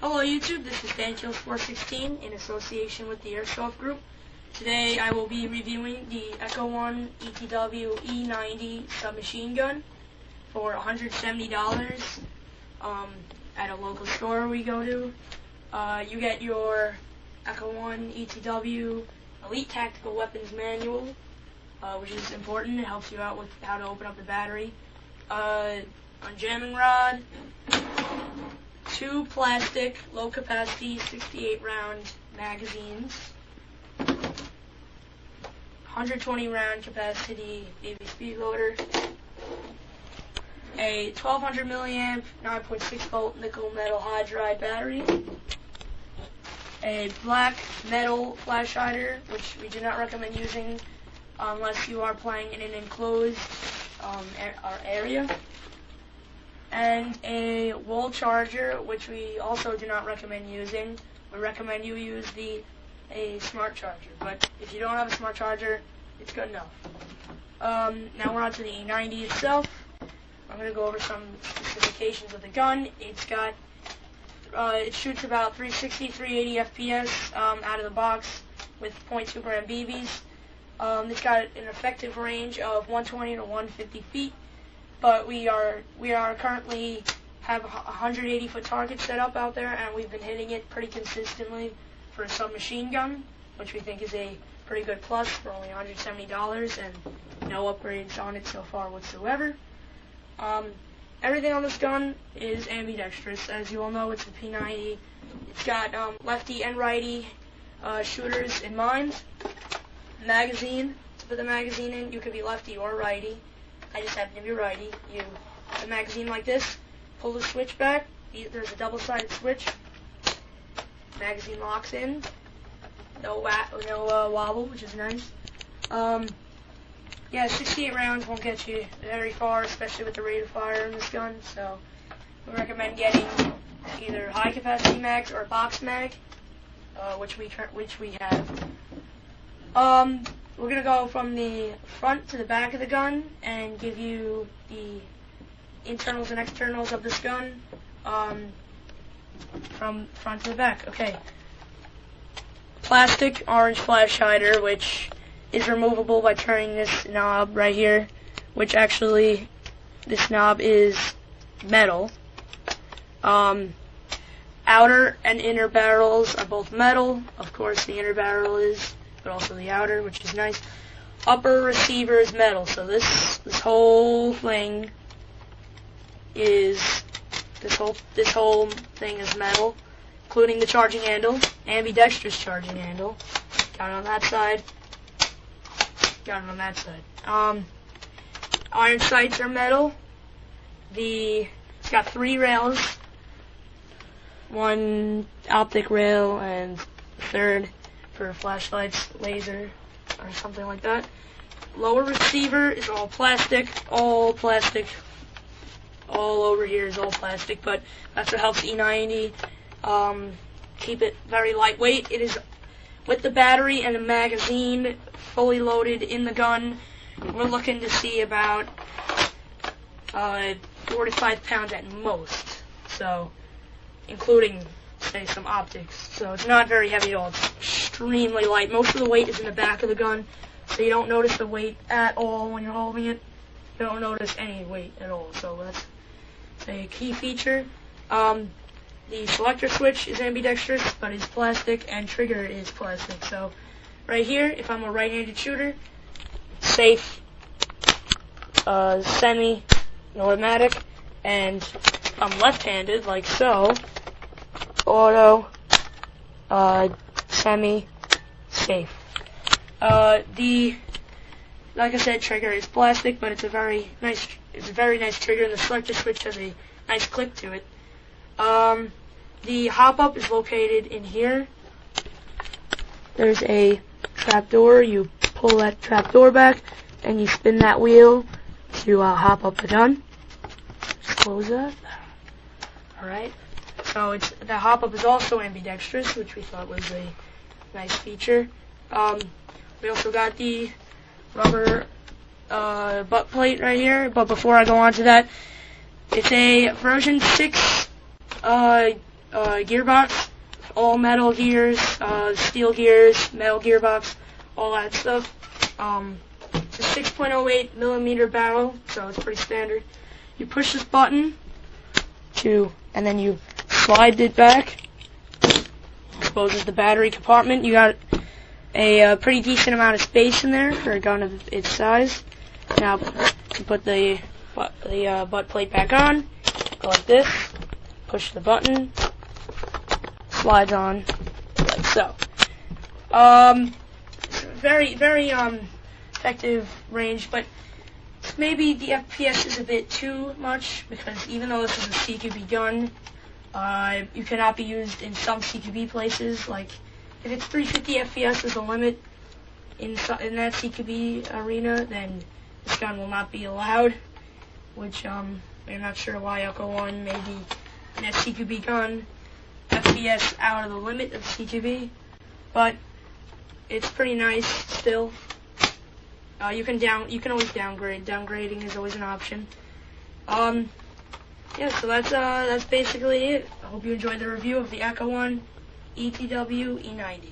Hello YouTube, this is DanKills416 in association with the Airsoft Group. Today I will be reviewing the Echo 1 ETW E90 submachine gun for $170 at a local store we go to. You get your Echo 1 ETW Elite Tactical Weapons Manual, which is important. It helps you out with how to open up the battery. Unjamming rod, 2 plastic low-capacity 68-round magazines, 120-round capacity BB speed loader, a 1200 milliamp 9.6-volt nickel metal hydride battery, a black metal flash hider, which we do not recommend using unless you are playing in an enclosed area, and a wall charger, which we also do not recommend using. We recommend you use a smart charger, but if you don't have a smart charger, it's good enough. Now we're on to the E90 itself. I'm going to go over some specifications of the gun. It's got, it shoots about 360, 380 FPS out of the box with 0.2 gram BBs. It's got an effective range of 120 to 150 feet. But we are currently have a 180-foot target set up out there, and we've been hitting it pretty consistently for a submachine gun, which we think is a pretty good plus for only $170 and no upgrades on it so far whatsoever. Everything on this gun is ambidextrous. As you all know, it's a P90. It's got lefty and righty shooters in mind. Magazine, to put the magazine in, you could be lefty or righty. I just happen to be righty. You have a magazine like this, pull the switch back, there's a double-sided switch, magazine locks in, no wobble, which is nice. Yeah, 68 rounds won't get you very far, especially with the rate of fire in this gun, so we recommend getting either high-capacity mags or box mag, which we have. We're going to go from the front to the back of the gun and give you the internals and externals of this gun from front to the back. Okay. Plastic orange flash hider, which is removable by turning this knob right here, which actually this knob is metal. Outer and inner barrels are both metal. Of course, the inner barrel is, but also the outer, which is nice. Upper receiver is metal, so this whole thing is this whole thing is metal, including the charging handle, ambidextrous charging handle. Got it on that side. Got it on that side. Iron sights are metal. It's got 3 rails, 1 optic rail and a 3rd for flashlights, laser, or something like that. Lower receiver is all plastic. All over here is all plastic, but that's what helps E90 keep it very lightweight. It is with the battery and the magazine fully loaded in the gun. We're looking to see about 4 to 5 pounds at most, so including, say, some optics. So it's not very heavy at all. It's extremely light. Most of the weight is in the back of the gun, so you don't notice the weight at all when you're holding it. You don't notice any weight at all, so that's a key feature. The selector switch is ambidextrous, but it's plastic, and trigger is plastic. So right here, if I'm a right-handed shooter, safe, semi-automatic, and if I'm left-handed, like so, auto, semi-safe. Like I said, trigger is plastic, but it's a very nice trigger, and the selector switch has a nice click to it. The hop-up is located in here. There's a trapdoor. You pull that trapdoor back, and you spin that wheel to hop up the gun. Just close that. Alright. So the hop-up is also ambidextrous, which we thought was a nice feature. We also got the rubber butt plate right here, but before I go on to that, it's a version 6 gearbox, all metal gears, steel gears, metal gearbox, all that stuff. It's a 6.08 millimeter barrel, so it's pretty standard. You push this button and then you slide it back. Exposes the battery compartment. You got a pretty decent amount of space in there for a gun of its size. Now you put the butt plate back on. Go like this. Push the button. Slides on like so. Very effective range, but maybe the FPS is a bit too much, because even though this is a CQB gun, you cannot be used in some CQB places. Like, if it's 350 FPS is the limit in that CQB arena, then this gun will not be allowed, which I'm not sure why Echo 1 maybe in that CQB gun FPS out of the limit of CQB, but it's pretty nice still. You can always downgrade. Downgrading is always an option. Yeah, so that's basically it. I hope you enjoyed the review of the Echo 1 ETW E90.